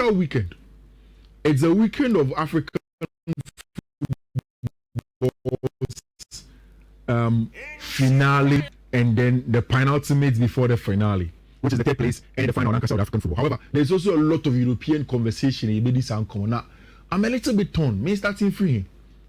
special weekend. It's a weekend of African finale and then the penultimate before the finale, which is the third place and the final rank of African football. However, there's also a lot of European conversation in this and now. I'm a little bit torn. Me starting free.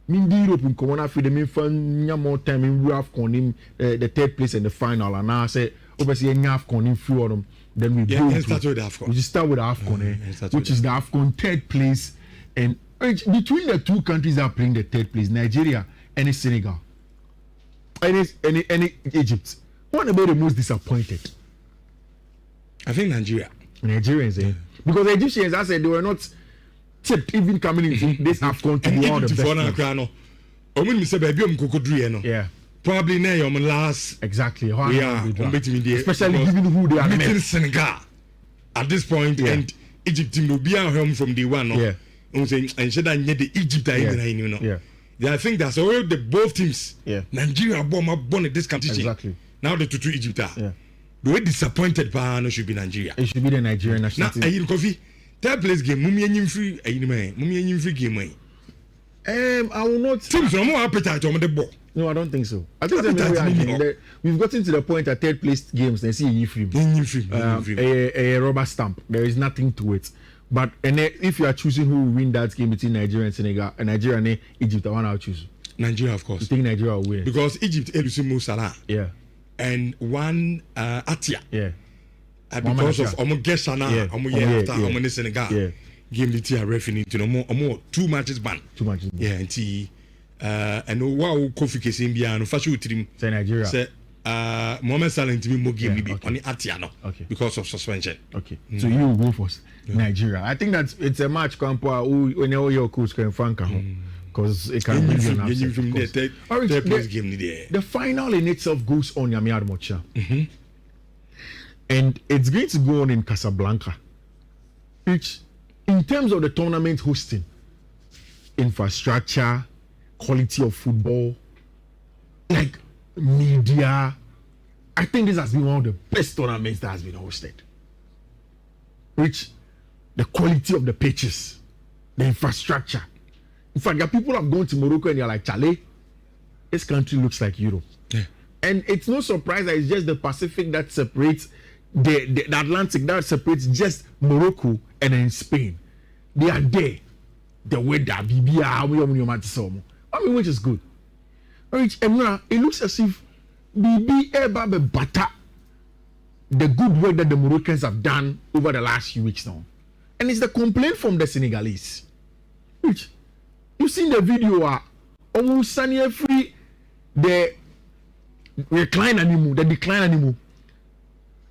Me Europe in Common for the me find more time in Afcon in the third place and the final, and now I say obviously Afcon in few of them. Then we go to start with Afcon. We start with Afcon, which is the Afcon third place, and between the two countries that are playing the third place, Nigeria and Senegal, and Egypt. What about the most disappointed? I think Nigeria. Nigerians, because the Egyptians, I said, they were not tipped even coming into this Afcon to be one of the best. Yeah. Probably now last. Exactly. Especially given who they are. Meeting Senegal at this point, and Egypt will be at home from day one. Yeah. And should I need the Egypt? Yeah. Yeah, I think that's all the both teams. Yeah. Nigeria born at this competition. Exactly. Now the two Egypt are. Yeah. The way disappointed by should be Nigeria. It should be the Nigerian national team. Now, Coffee, third place game, free game. I will not. Teams are more appetite on the ball. No, I don't think so. I think we've gotten to the point at third place games. They see a rubber stamp. There is nothing to it. But if you are choosing who will win that game between Nigeria and Senegal, Nigeria and Egypt, I want to choose Nigeria, of course. You think Nigeria will win? Because Egypt, Elusimu Salah. Yeah. And one Atia. Yeah. Because of Geshana, after Senegal. Yeah. Game the tia referee to 2 matches ban. 2 matches. Yeah, and wow, Kofi Kesimbiano, Fashu Trim. Say Nigeria. Say Mohamed Salah to me more game maybe on the Atiano. Okay. Because of suspension. Okay. So you will go for Nigeria. I think that it's a match who when your coach can frank because it can be an upset. The final in itself goes on Yami Admocha. And it's going to go on in Casablanca. Which, in terms of the tournament hosting, infrastructure, quality of football, like media, I think this has been one of the best tournaments that has been hosted. Which, the quality of the pitches, the infrastructure. In fact, there are people who have gone to Morocco and they're like, Chale, this country looks like Europe. Yeah. And it's no surprise that it's just the Pacific that separates the Atlantic that separates just Morocco and then Spain. They are there. The weather, which is good. It looks as if the good work that the Moroccans have done over the last few weeks now. And it's the complaint from the Senegalese. Which you've seen the video almost sunny free the decline animal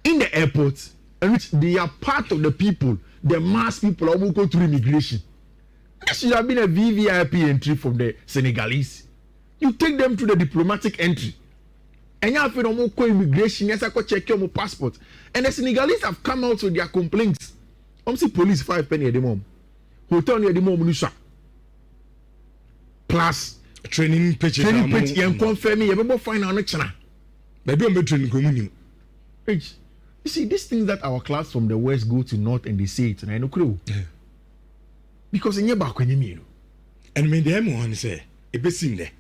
in the airport, and which they are part of the people, the mass people who go through immigration. This should have been a VVIP entry from the Senegalese. You take them to the diplomatic entry. And you have to go immigration, yes, I go check your passport. And the Senegalese have come out with their complaints. See police 5 penny at the moment. Hotel near the moment, plus training pitches and confirm me, you find out next channel. Maybe I'm training community. You see, these things that our class from the west go to north and they say it, and I know crew. Because in your back when you mean. And when the M1 say, a bit seen there.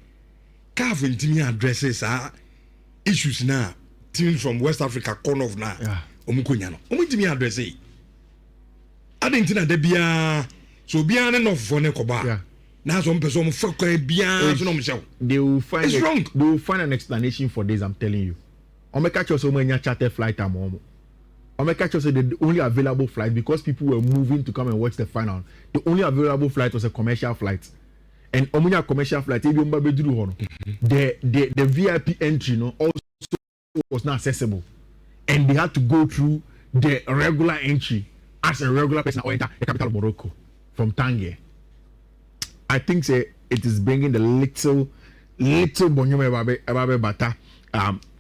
Carving to me addresses issues now. Teams from West Africa, corner of now. Omukunyano. To me address it. I didn't think that be so beyond enough for Nekoba. Now some person they will find they will find an explanation for this, I'm telling you. I'm going to catch so many charter flight I'm going to catch the only available flight because people were moving to come and watch the final. The only available flight was a commercial flight. And a commercial flight, the VIP entry also was not accessible. And they had to go through the regular entry as a regular person or enter the capital of Morocco from Tangier. I think it is bringing the little Bonyome Bata.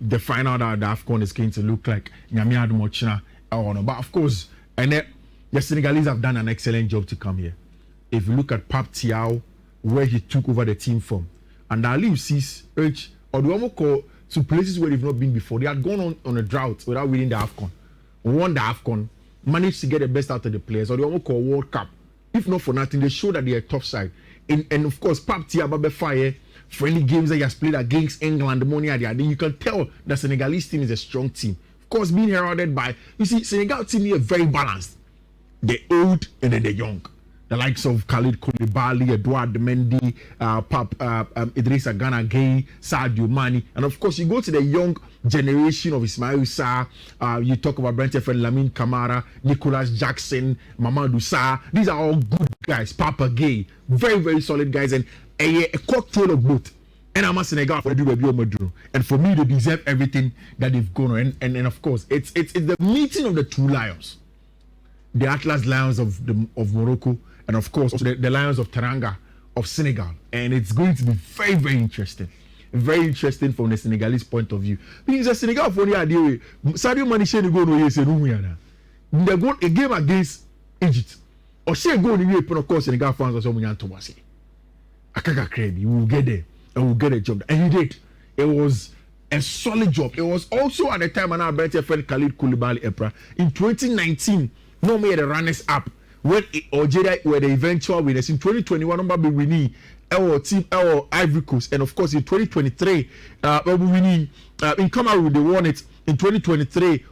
The final that the Afcon is going to look like Nyamiad Mochina. But of course, and the Senegalese have done an excellent job to come here. If you look at Pap Thiaw, where he took over the team from, and Ali sees or the one call to places where they've not been before. They had gone on a drought without winning the Afcon. Won the Afcon. managed to get the best out of the players, or they almost call World Cup. If not for nothing, they show that they are top side. And of course, Pap Tia Babe Fire, friendly games that he has played against England, you can tell the Senegalese team is a strong team. Of course, being heralded by, you see, Senegal team is very balanced. The old and then the young. The likes of Khalid Koulibaly, Edouard Mendy, Idrissa Gana Gueye, Sadio Mane. And of course, you go to the young generation of Ismail Sarr. You talk about Brentford, Lamine Camara, Nicolas Jackson, Mamadou Sarr. These are all good guys. Papa Gueye. Very, very solid guys. And a cocktail of both. And I'm a Senegal for the and for me, they deserve everything that they've gone on. And of course, it's the meeting of the two lions. The Atlas Lions of Morocco, and of course the Lions of Teranga of Senegal, and it's going to be very, very interesting from the Senegalese point of view. Because the Senegal for the idea, Sadio Mane should go no yes and they go a game against Egypt, or she go in Europe, of course Senegal fans also want to watch it. Akaka credit, you will get there and will get a job, and he did. It was a solid job. It was also at the time when I bet your friend Khalid Koulibaly Epra in 2019. No more the runners up when Algeria were the eventual winners in 2021. Number be winning our team, our Ivory Coast, and of course in 2023, we winning in Cameroon they won it in 2023.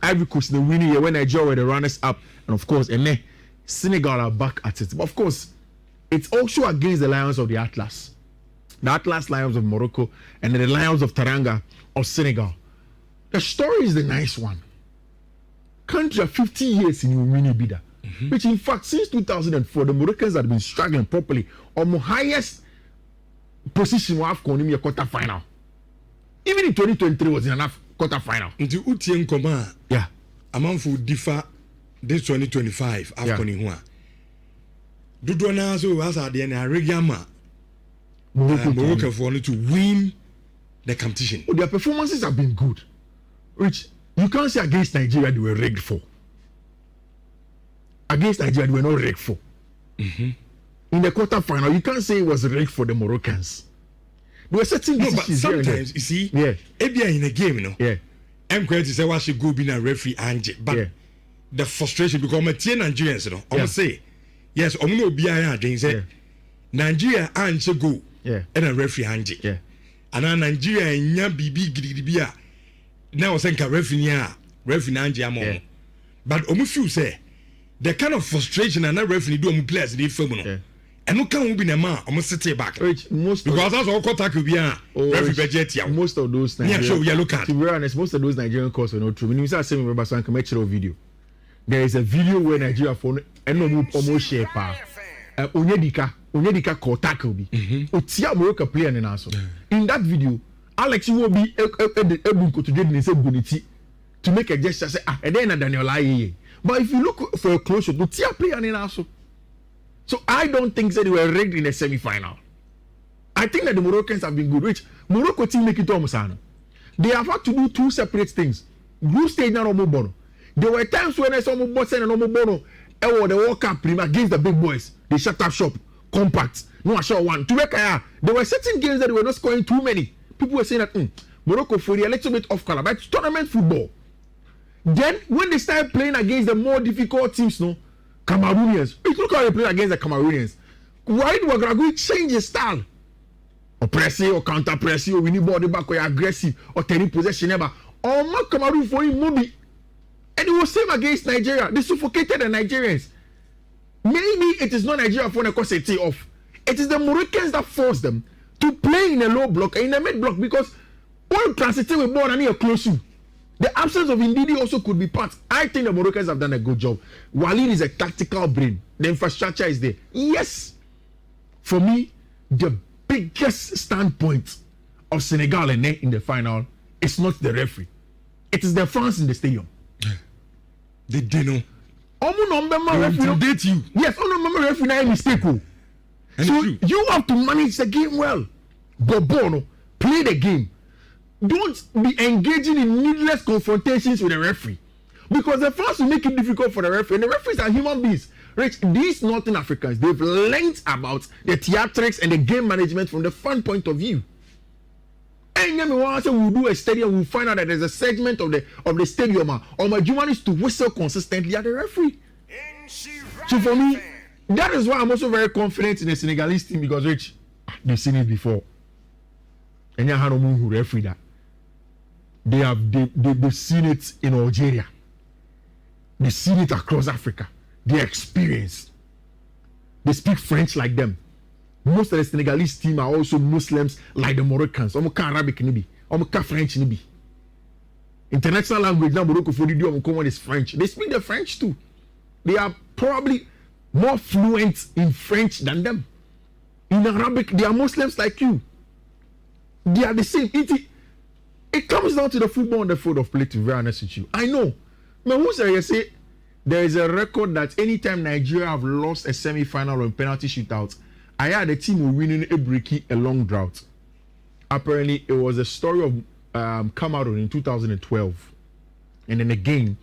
Ivory Coast the winning year when Nigeria were the runners up, and of course and then Senegal are back at it. But of course, it's also against the Lions of the Atlas Lions of Morocco, and the Lions of Teranga of Senegal. The story is the nice one. Country 50 years in mini bidder, which in fact since 2004 the Moroccans had been struggling properly on the highest position of Afcon in a quarter final. Even in 2023 was in an quarter final. Into Utien Koma, yeah, among for differ this 2025 Afcon in Hua. Dudwana so as at the end Regama Morocco for only to win the competition. Their performances have been good, which you can't say against Nigeria they were rigged for. Against Nigeria they were not rigged for. In the quarter final, you can't say it was rigged for the Moroccans. There were certain decisions. But sometimes you see, Ebia in a game, you know. Yeah. I'm going to say what should go be a referee Angie, but the frustration because I'm a Nigerians, you know. I'm say yes, I'm no be a thing say Nigeria Angie go and a referee Angie. Yeah. And Nigeria and Bibi Gidibia. Now saying referee Angie but feel say the kind of frustration and that referee do players they film and no can be a man sit back because that's all contact will be referee budget. Most of those Nigerian, to be honest, most of those Nigerian calls are not true. When you say remember some commercial video, there is a video where Nigeria for and no almost share pa Onyedika call tackle be Otia Morocco player in also in that video. Alex will be able to get in bonity to make a gesture say and then Daniel Aye. But if you look for a close shot, Tia play an also. So I don't think that they were rigged in the semi-final. I think that the Moroccans have been good. Which Morocco team make it almost. They have had to do two separate things. Group stage and Omo Bono. There were times when I saw Omo Bono and Omo Bono the World Cup against the big boys. They shut up shop, compact, no shot one. To make there were certain games that they were not scoring too many. People were saying that Morocco for a little bit off color, but it's tournament football. Then when they started playing against the more difficult teams, Cameroonians, look how they play against the Cameroonians. Why do Ouattara change his style? Or pressing or counter pressing or winning body back or aggressive or taking possession ever. Or more Cameroon for him movie. And it was same against Nigeria. They suffocated the Nigerians. Maybe it is not Nigeria for the cause it off. It is the Moroccans that forced them to play in a low block and in a mid block because all transiting with ball and near close you. The absence of Ndidi also could be part. I think the Moroccans have done a good job. Walid is a tactical brain. The infrastructure is there. Yes, for me, the biggest standpoint of Senegal and in the final is not the referee. It is the fans in the stadium. They didn't know. Intimidate you. Yes, referee na mistake. So you have to manage the game well. Bobono, play the game. Don't be engaging in needless confrontations with the referee. Because the fans will make it difficult for the referee. And the referees are human beings. Rich, these Northern Africans, they've learned about the theatrics and the game management from the fan point of view. And we'll do a stadium, we'll find out that there's a segment of the stadium or my Juman is to whistle consistently at the referee. So for me, that is why I'm also very confident in the Senegalese team because Rich, they've seen it before. And you have who referee that. They've seen it in Algeria. They've seen it across Africa. They experience. They speak French like them. Most of the Senegalese team are also Muslims like the Moroccans. Omo Arabic nibi, omo French nibi. International language now Morocco for the common is French. They speak the French too. They are probably more fluent in French than them. In Arabic, they are Muslims like you. They are the same. It comes down to the football on the field of play, to be very honest with you. I know. But who say there is a record that anytime Nigeria have lost a semi-final or a penalty shootout, I had a team winning a long drought. Apparently, it was a story of Cameroon in 2012. And then again,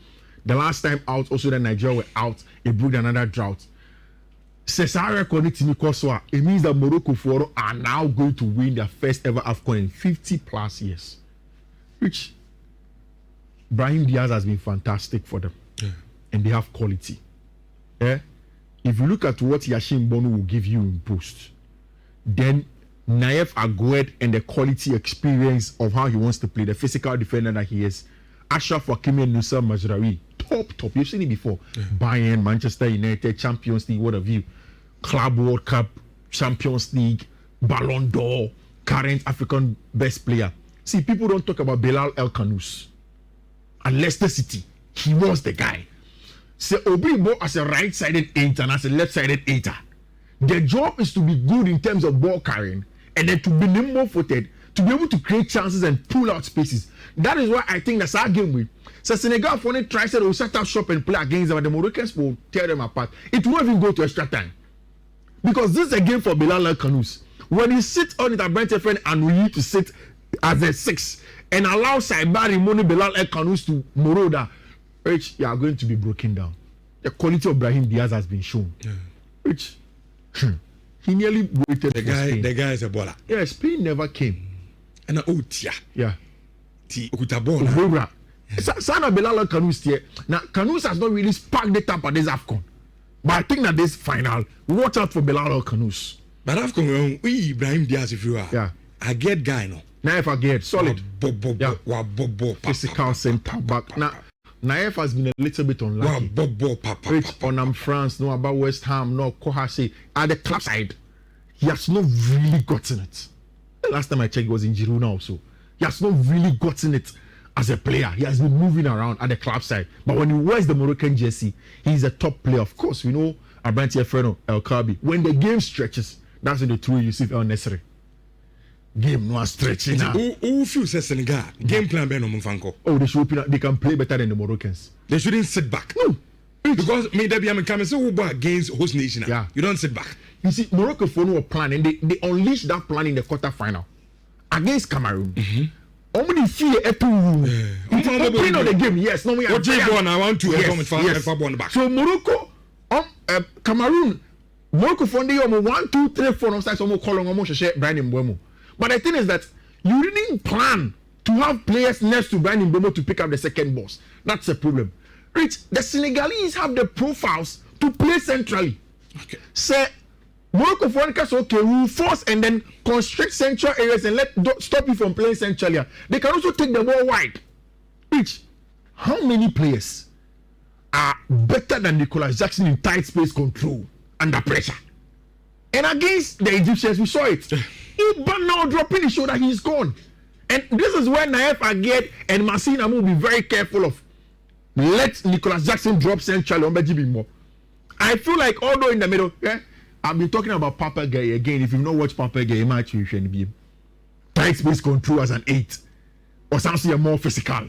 the last time out, also that Nigeria were out, it broke another drought. It means that Morocco are now going to win their first ever Afcon in 50 plus years. Which Brahim Diaz has been fantastic for them. Yeah. And they have quality. Yeah? If you look at what Yashin Bono will give you in post, then Naif Agued and the quality experience of how he wants to play, the physical defender that he is, Ashraf Hakimi and Nusa Majraoui, top. You've seen it before. Yeah. Bayern, Manchester United, Champions League, what have you? Club World Cup, Champions League, Ballon d'Or, current African best player. See, people don't talk about Belal El Kanous. At Leicester City, he was the guy. So Obibo as a right-sided eighter and as a left-sided eighter. Their job is to be good in terms of ball carrying and then to be nimble-footed, to be able to create chances and pull out spaces. That is why I think that's our game with. So Senegal, for it tries to set up shop and play against them, and the Moroccans will tear them apart. It won't even go to extra time. Because this is a game for Belal El Kanous. When you sit on it at Brentford and we need to sit as a 6 and allow Saibari, Moni, Belal El Kanous to Moroda, which you are going to be broken down. The quality of Brahim Diaz has been shown. Yeah. Which he nearly waited the guy. Spain. The guy is a baller. Yeah, Spain never came. And tia. Yeah. Ukutabona. Sana Belal El Kanous here. Now Kanous has not really sparked it up at this Afcon. But I think that this final, watch out for Belal El Kanous. But Afcon, we Brahim Diaz if you are. Yeah. I get guy no. Now if I get solid. Physical center back. Now Naif has been a little bit unlucky. Which on France, no about West Ham, no Kohase. At the club side, he has not really gotten it. The last time I checked, he was in Girona also. He has not really gotten it as a player. He has been moving around at the club side. But when he wears the Moroccan jersey, he's a top player. Of course, we know Abranti Efreno, El Kabi. When the game stretches, that's when the two Yusuf El Nesri. Game no stretching now. Who feels Senegal? Game plan be no mfanko. Oh, they can play better than the Moroccans. They shouldn't sit back. No. Because me there be am come say who against host nation. Yeah. You don't sit back. You see, Morocco for no plan and they unleashed that plan in the quarterfinal against Cameroon. Only fear opening of the game. Yes, no we are. I want to yes. Back. So Morocco Cameroon Morocco for the 1 2 3 4 on side some column almost share Brian Mbeumo. But the thing is that you didn't plan to have players next to Brian Mbeumo to pick up the second boss. That's a problem. Rich, the Senegalese have the profiles to play centrally. Okay. Say, Morocco foreigners, okay, will force and then constrict central areas and stop you from playing centrally. They can also take the ball wide. Rich, how many players are better than Nicolas Jackson in tight space control under pressure? And against the Egyptians, we saw it. But now dropping the shoulder, he's gone. And this is where Naif Agued and Massina will be very careful of. Let Nicolas Jackson drop centrally on Beji more. I feel like although in the middle, yeah, I've been talking about Papa Gay again. If you've not watched Papa Gay, match you should be tight space control as an 8 or something more physical.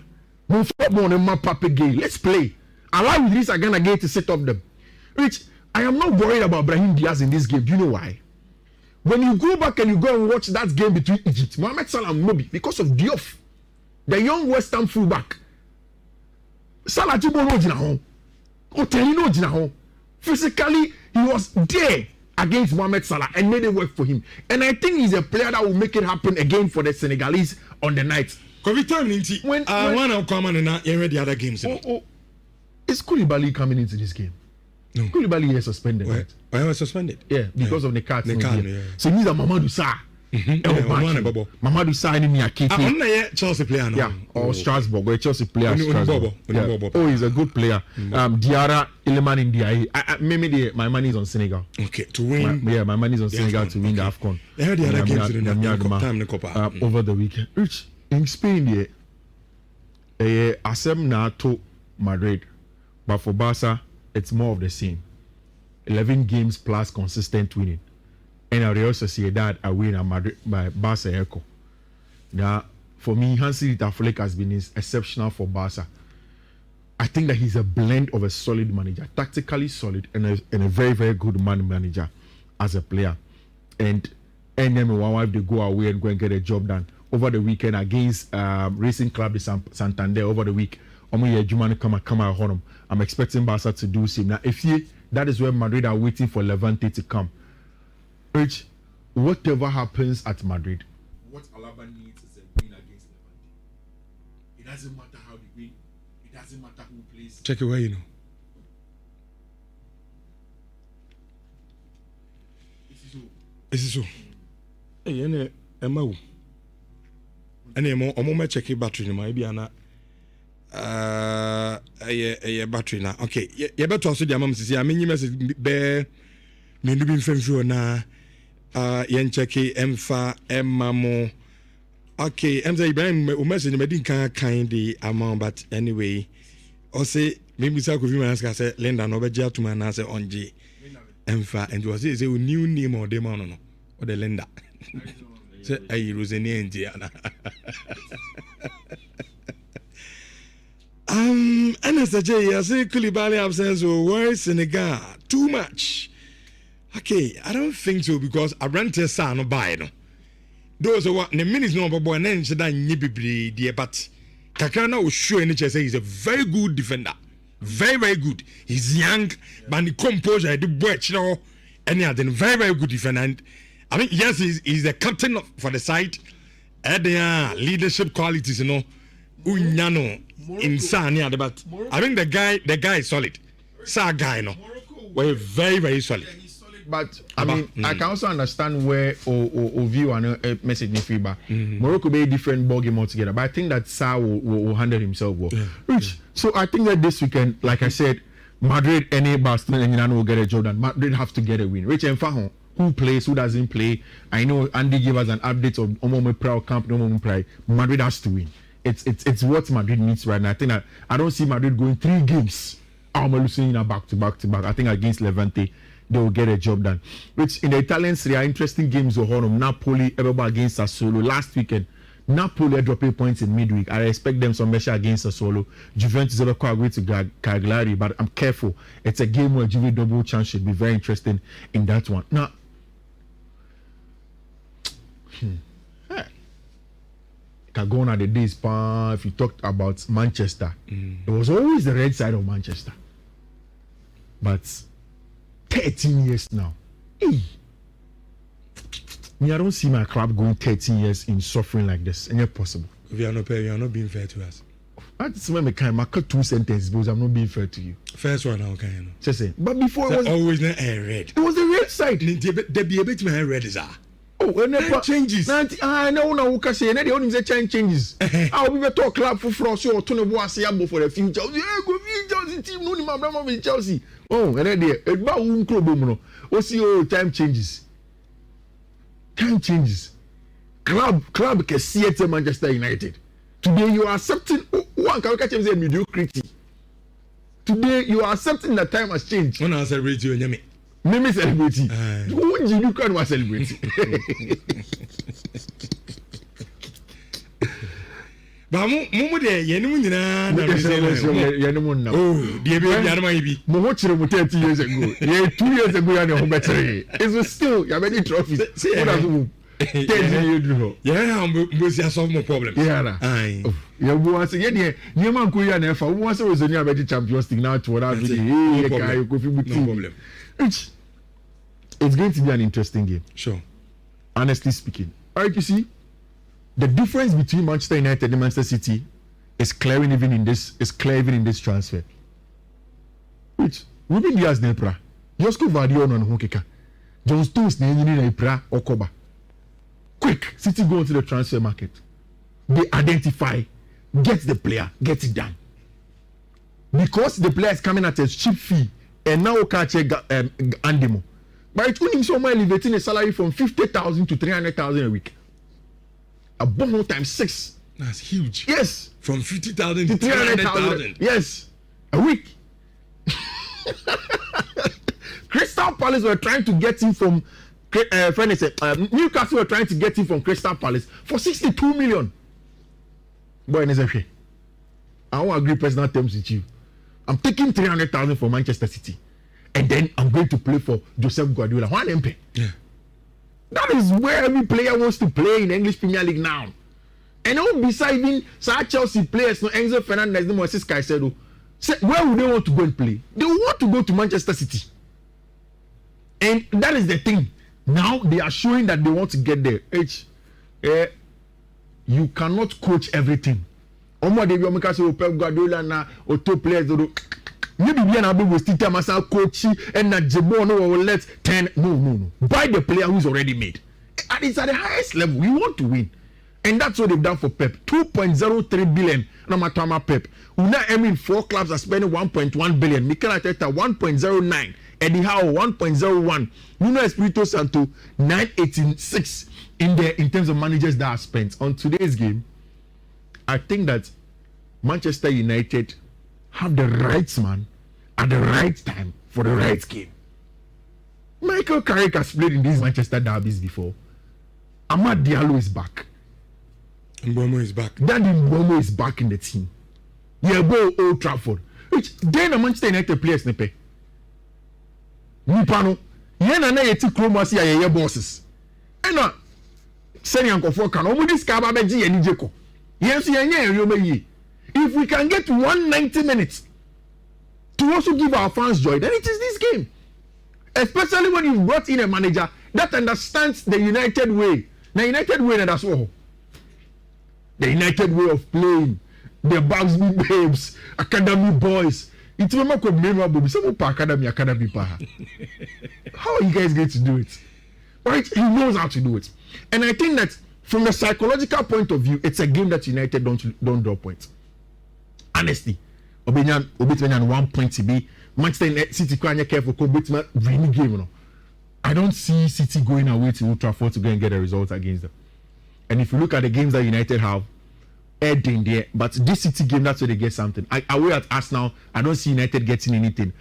Move forward on Papa Gay. Let's play. Allow Idris again to set up them. Which I am not worried about Brahim Diaz in this game. Do you know why? When you go back and you go and watch that game between Egypt, Mohamed Salah and Mobi, because of Diouf, the young West Ham fullback, Salah Jibo no jina hon. Oteli no jina hon. Physically, he was there against Mohamed Salah and made it work for him. And I think he's a player that will make it happen again for the Senegalese on the night. COVID time when one come and the other games. Is Koulibaly coming into this game? No. Koulibaly is suspended. Why was suspended? Yeah, because of the cards. Yeah. So it means that Mamadou Sarr. Mamadou Sarr in Niakiti. Chelsea player now. Yeah, or Strasbourg, or Chelsea player. Oh, he's a good player. Diarra Iliman in Diaye. Maybe my money is on Senegal. Okay, to win. My money is on Senegal to win the Afcon. Yeah, the other games in the over the weekend. Rich in Spain, Asem na to Madrid, but for Barca, it's more of the same. 11 games plus consistent winning. And Real Sociedad are winning at Madrid by Barca Echo. Now, for me, Hansi Flick has been exceptional for Barca. I think that he's a blend of a solid manager, tactically solid, and a very, very good manager as a player. And then one wife they go away and go and get a job done. Over the weekend against Racing Club de Santander over the week, I'm expecting Barca to do same. Now, that is where Madrid are waiting for Levante to come. Rich, whatever happens at Madrid, what Alaba needs is a win against Levante. It doesn't matter how they win. It doesn't matter who plays. Check it where you know. This is so. Hey, Emma. Any more? I'm gonna check your battery. Maybe ana. A battery now. Okay. You better also the mom say. I mean, you message be. Me do be friend na. Yen check emfa emamo. Okay. Emza Ibrahim. O message me din kind the amount, but anyway. O say maybe say ko fi man say Linda no be ja to man say onje. Emfa and was say new name or dem no. Or the Linda. Say ayi Rosenie Indiana. NSJ, I say Koulibaly absence or where Senegal too much. Okay, I don't think so because I rent a son no buy no. Those are what the minutes no boy and then she done yibi dear but Kakana will show any chance he's a very good defender. Very, very good. He's young, but the composure, the boy, you know, and he had a very, very good defender. And I mean, yes, he's the captain for the side. And there leadership qualities, you know, Unyano, insane, but I think the guy is solid. Sa guy, no, we're very, very solid. But I mean, I can also understand where or view and message me feedback. Morocco be a different ball game altogether. But I think that Sa will handle himself well. Rich. So I think that this weekend, like I said, Madrid, any Barcelona, and Milan will get a job done. Madrid have to get a win. Rich and Fahon, who plays, who doesn't play. I know Andy gave us an update on Omomo Proud Camp, Omomo Pride. Madrid has to win. It's what Madrid needs right now. I think that I don't see Madrid going 3 games. I'm losing back to back. I think against Levante, they will get a job done. Which in the Italian Serie A, interesting games were on Napoli, everybody against Sassuolo. Last weekend, Napoli dropping points in midweek. I expect them some measure against Sassuolo. Juventus are quite away to Cagliari, but I'm careful. It's a game where Juve double chance should be very interesting in that one. Now, Gone are the days, if you talked about Manchester, it was always the red side of Manchester. But 13 years now. Hey. I don't see my club going 13 years in suffering like this. Ain't it possible? We are not being fair to us. That's when I can make 2 sentences because I'm not being fair to you. First one, how can you know? Just say, but before it was always not a red. It was the red side. There be a bit my red is and that changes. I know now. Who say? They only say changes. I will be talk club for France or Tony Boasiabo for the future. Chelsea team. No, my brother with Chelsea. Oh, and then there. About one club, no. What's your time changes? Time changes. Club can see it at Manchester United. Today you are accepting one can catch him say mediocrity. Today you are accepting that time has changed. When I celebrate you, Nyame. Mimi celebrity. Who did you can was celebrity? But mo de yenu nyina na yenu na. Oh, die be yarma ibi. Mo ho chire mo 30 years ago. Yeah, 2 years ago ya na ho betere. It's still ya many trophies. What are you? 10 years ago. Yeah, mo see solve more problem. Yeah. Aye. Ya bo ase ye de nyema nko ya na efa. Wo ase we zoni abedi Champions League now to that video. Hey, guy, no problem. It's going to be an interesting game. Sure. Honestly speaking. All right, you see, the difference between Manchester United and Manchester City is clear even in this transfer. Which Ruben Diaz Nepra, Josko Vardiol on Hokeka, John Stones Nepra Okoba. Quick, City go into the transfer market. They identify, get the player, get it done. Because the player is coming at a cheap fee, and now catch Andemo. But it's only someone elevating a salary from 50,000 to 300,000 a week. A bomb times 6. That's huge. Yes. From 50,000 to 300,000. Yes. A week. Crystal Palace were trying to get him from Newcastle were trying to get him from Crystal Palace for 62 million. Boy, I won't agree personal terms with you. I'm taking 300,000 for Manchester City, and then I'm going to play for Joseph Guardiola. One MP. Yeah. That is where every player wants to play in the English Premier League now. And all beside even Chelsea players, no Enzo Fernandez, no Moises Caicedo, where would they want to go and play? They want to go to Manchester City. And that is the thing. Now they are showing that they want to get there. You cannot coach everything. Omo de bi omo ka say Pep Guardiola na o top players do. You be na be waste time as coach and na Jebo no will let 10. No. Buy the player who's already made. And it's at the highest level. We want to win. And that's what they've done for Pep. 2.03 billion. No matter Pep. Una Emin 4 clubs are spending 1.1 billion. Mikel Arteta 1.09. Eddie Howe 1.01. Nuno Espirito Santo 986 in terms of managers that are spent. On today's game, I think that Manchester United have the right man at the right time for the right game. Michael Carrick has played in these Manchester derbies before. Amad Diallo is back. Mbeumo is back. Daddy Mbeumo is back in the team. Yeah, go Old Trafford. Which then a Manchester United players ne pay. Nipano. Yena na yeti kromasi ya yeye bosses. Ena send yankofo kan omo dis ka ba beji eni jeko. Yes, if we can get 190 minutes to also give our fans joy, then it is this game. Especially when you've brought in a manager that understands the United way. The United way, that's all. The United way of playing. The Bugsby babes, academy boys. It's a matter of memorable. Some academy. How are you guys going to do it? Right? He knows how to do it. And I think that from the psychological point of view, it's a game that United don't draw points. Honestly, Obinyan 1 point to be Manchester City quite careful. Really game, no. I don't see City going away to Old Trafford to go and get a result against them. And if you look at the games that United have, in there, but this City game, that's where they get something. Away at Arsenal, I don't see United getting anything.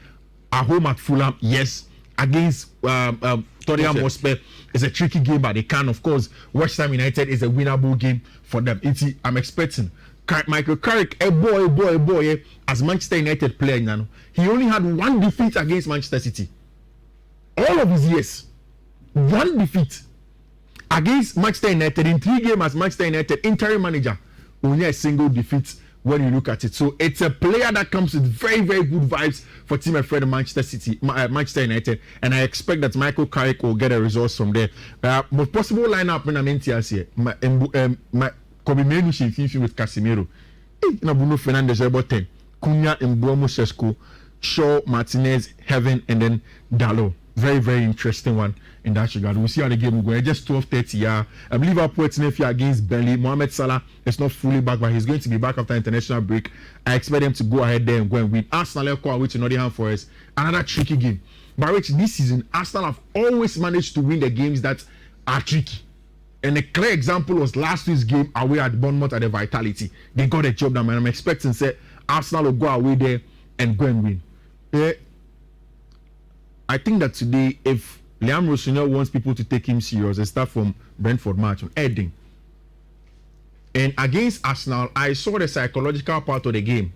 At home at Fulham, yes. Against Tottenham Hotspur is a tricky game, but they can, of course. West Ham United is a winnable game for them. I'm expecting Michael Carrick, a boy, as Manchester United player now. He only had 1 defeat against Manchester City. All of his years, 1 defeat against Manchester United in 3 games as Manchester United interim manager. Only a single defeat when you look at it. So it's a player that comes with very, very good vibes for Team Afraid Manchester United. And I expect that Michael Carrick will get a result from there. Most possible lineup in Amentias here. Kobe Menu Fifi with Casemiro. Bruno Fernandes about 10. Cunha, Mbeumo, Sesko, Shaw, Martinez, Heaven, and then Dalot. Very, very interesting one in that regard. We'll see how the game will go. Just 12:30. Yeah, I believe Liverpool against Burnley. Mohamed Salah is not fully back, but he's going to be back after international break. I expect them to go ahead there and go and win. Arsenal which in Nottingham Forest, another tricky game. But which this season, Arsenal have always managed to win the games that are tricky. And a clear example was last week's game away at Bournemouth at the Vitality. They got a job done, and I'm expecting say Arsenal will go away there and go and win. Yeah. I think that today, if Liam Rossinier wants people to take him serious, they start from Brentford match on Edding. And against Arsenal, I saw the psychological part of the game.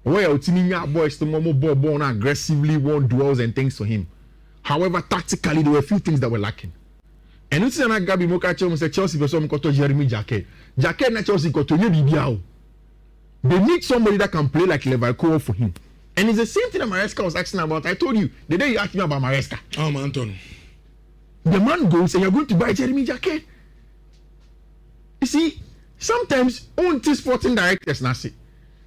Where Otimiya boys to Momo Bobon aggressively won duels and things for him. However, tactically, there were a few things that were lacking. And it's an Gabi Mokacho said Chelsea versus Jeremy Jacquet. Jacquet na Chelsea got to Bibiao. They need somebody that can play like Leverkusen for him. And it's the same thing that Maresca was asking about. I told you the day you asked me about Maresca. Oh, man, Anton. The man goes and you're going to buy Jeremy Jacquet. see, sometimes on sporting directors na say,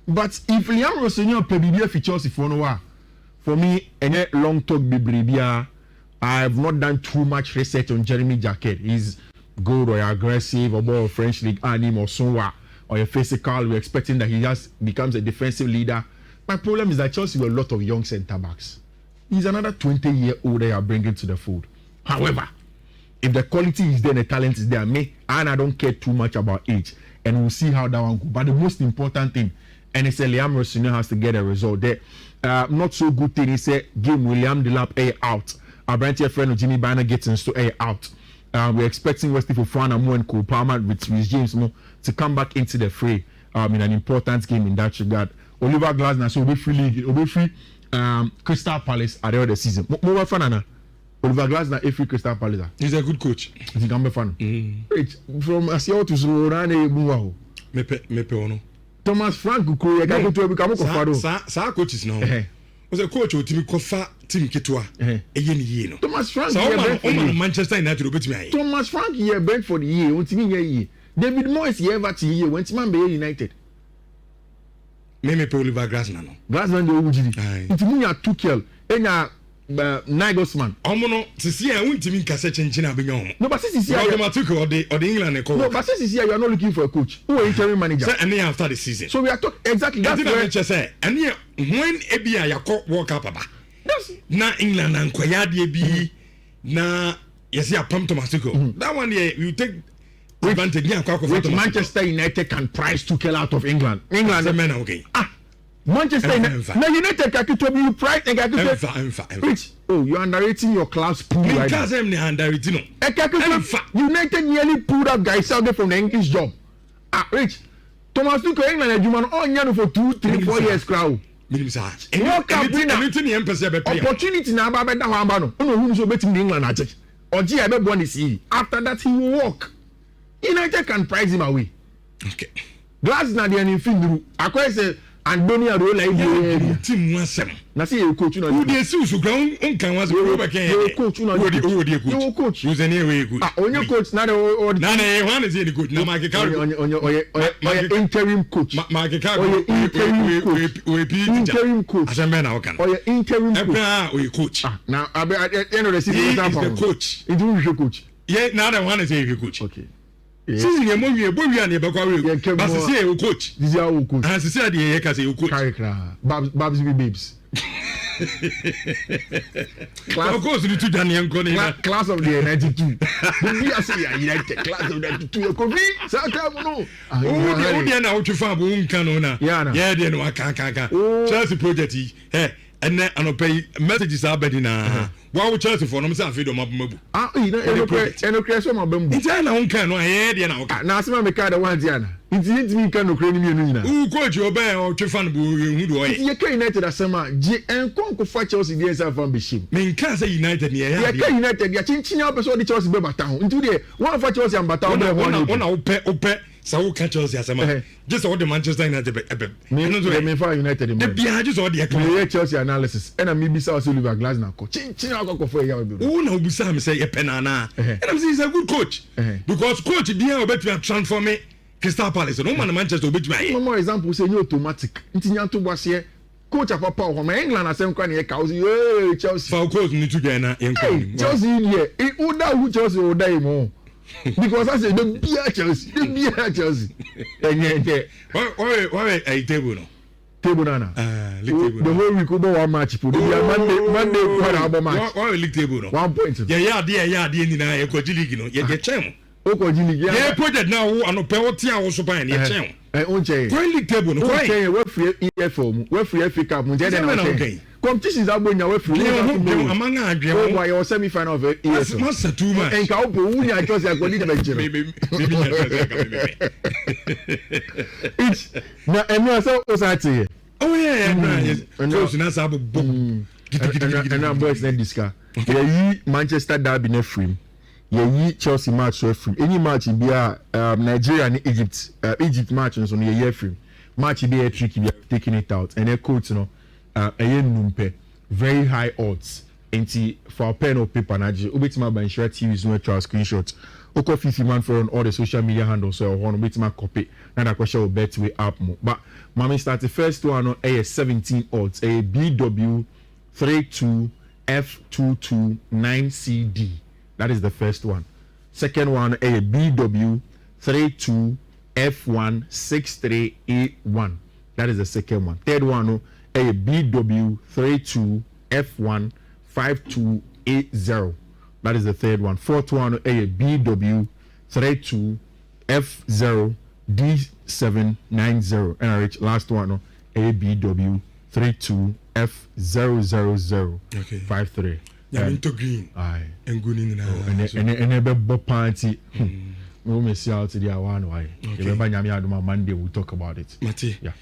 but if Liam Rossonio Pebibia features if for me, any long talk biblia, I have not done too much research on Jeremy Jacquet. He's good or aggressive or more French league anim or somewhere or a physical. We're expecting that he just becomes a defensive leader. My problem is that Chelsea were a lot of young centre backs. He's another 20-year-old they are bringing to the fold. However, if the quality is there, the talent is there, I don't care too much about age, and we'll see how that one goes. But the most important thing, and it's a Liam Rossonio has to get a result there. Not so good thing is a game William Delap out. Our Brentford friend Jimmy Banner gets into out. We're expecting Wesley Fofana Mo and Cole Palmer with James Mo to come back into the fray in an important game in that regard. Oliver Glasner so will be free Crystal Palace at the end of the season. More fun, Oliver Glasner every Crystal Palace. He's a good coach. He's a good fan. From Asia to Zorane Mepe ono. Thomas Frank Kukuya go to become Kofado. Sa coaches now. Was a coach who team Kofa team Ketua. No. Thomas Frank here Manchester United obetimi. Thomas Frank here Brentford here, untimi here. David Moyes here Everton here, when man be United. Me Oliver Glasner no. Glasner dey owujiri. Ntimi ya Tuchel, enya Nagelsmann. Omo sisi a untimi nkase chenchen abenya omo. No, but sisi here. Tuchel or the England e call. No, but sisi here you are not looking for a coach. Who are interim manager? Say any after the season. So we are talking exactly that's where I say any when ebia yakọ World Cup aba. Na England and Koyade bi na yesi apam Thomas Tuchel. That one there you take advantage which Manchester United can price Tuchel out of England. England okay. Manchester United. Now United can to be price and can which you're underrating your class pool right now. United nearly pulled up guys out there from the English job. Rich Thomas Tuchel England and Juman on Yano for 2, 3, 4 years crowd. World Cup winner. Opportunity now about that one. No who so betting England at it. Or G I bet one is he. After that he will walk. United can price him away. Okay. Glasner the anything. I say Andonia roll like team wasem. Na say you coach who dey see so ground on can was go back here. You coach na you coach. Use any way good. Onye coach na the na one is the coach. Na Mark Carroll. On interim coach. Mark Carroll. Interim coach. Asembe na okan. Or interim coach. Or coach. Now at the end of the season is the coach. He do coach. Yeah, now the one is a coach. Okay. Season ye mo wie bo wie na be kwa we. But say you coach. This is our coach. And say the ye ka say you coach. Babs be babes. Of course you two Daniel Nkone. Class of the 92. We are say United class of 92. You could be Saka no. Oh dey na what fan bo nkan no na. Yeah dey no aka. Chelsea project and then pay messages are better na. Why Chelsea for no say afi do mabumabu. No creation mabambu. Ntia na nkan no dey na oka. Na asema me ka da one dia na. Nti mi kan no kre ni mienu nyina. Who coach obe o twefan bo hu do oye. Ye ka United asema je enkonko fa Chelsea dey say fan be shame. Me nkan say United ne ya. Ye ka United ya chinchinya person dey Chelsea be bata ho. Nti dey one fa Chelsea ambata ho. Ona ope so catch Chelsea asema. Just all the Manchester United me for United the bia just all the Chelsea analysis and me bisa Oliver Glasner ko chinchinya akoko for ya be. Who na obisa me say ye penana. And I'm saying he's a good coach. Because coach bia obetumi transform me Crystal Palace no man Manchester obetumi. No more example say you automatic. Ntinya to boase coach papa o ma England asem kwa na ka o Chelsea. For coach ni to na enko. Chelsea here. E oda who Chelsea oda him. Because I say the beer Chelsea. Why a table no? Table nana. League table. The whole week over one match. Monday quite about match. Why league table no? 1 point. Yeah, ni na e ko league no. Ye chem. O ko league. Yeah, project now ano pe o tia wo so pan ye chem. On che. Why league table no? Why? We free EFL, we free FA Cup, mu je na okay. Competitions abonya we free. Amanga adwe. Oh boy, your semi final of EFL. That's too much. En ka opo wu nya Chelsea akodi de bench. Na enu so o sa tie. Oh yeah. Close na sa bo. And boys na discuss. Ye Manchester derby na free. Ye Chelsea match so free. Any match be Nigeria and Egypt. Egypt match so no ye free. Match be a tricky be taking it out. And a coach no numpe very high odds Enti for pen or paper na je obetima ba Nhyira TV no try screenshot. Oko Fifi man for on all the social media handles so one obetima copy na that question will bet way up mo. But mama start the first one on a 17 odds a BW 32F229CD. That is the first one. Second one a BW 32F16381. That is the second one. Third one a BW 32F15280. That is the third one. Fourth one a BW 32F0D790. And I reach last one a BW 32F00053. Yeah, into green. Aye. And good in and a party. We will see out to the one why. Remember Nyami Aduma Monday we'll talk about it. Mati. Yeah.